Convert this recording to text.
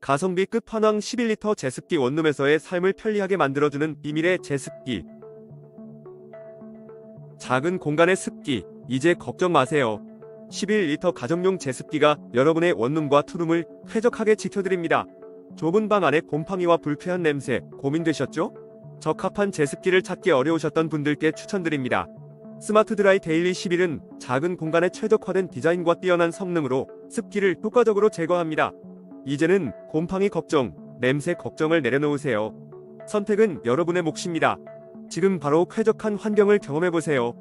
가성비 끝판왕 11리터 제습기 원룸에서의 삶을 편리하게 만들어주는 비밀의 제습기. 작은 공간의 습기, 이제 걱정 마세요. 11리터 가정용 제습기가 여러분의 원룸과 투룸을 쾌적하게 지켜드립니다. 좁은 방 안에 곰팡이와 불쾌한 냄새 고민되셨죠? 적합한 제습기를 찾기 어려우셨던 분들께 추천드립니다. 스마트 드라이 데일리 11은 작은 공간에 최적화된 디자인과 뛰어난 성능으로 습기를 효과적으로 제거합니다. 이제는 곰팡이 걱정, 냄새 걱정을 내려놓으세요. 선택은 여러분의 몫입니다. 지금 바로 쾌적한 환경을 경험해보세요.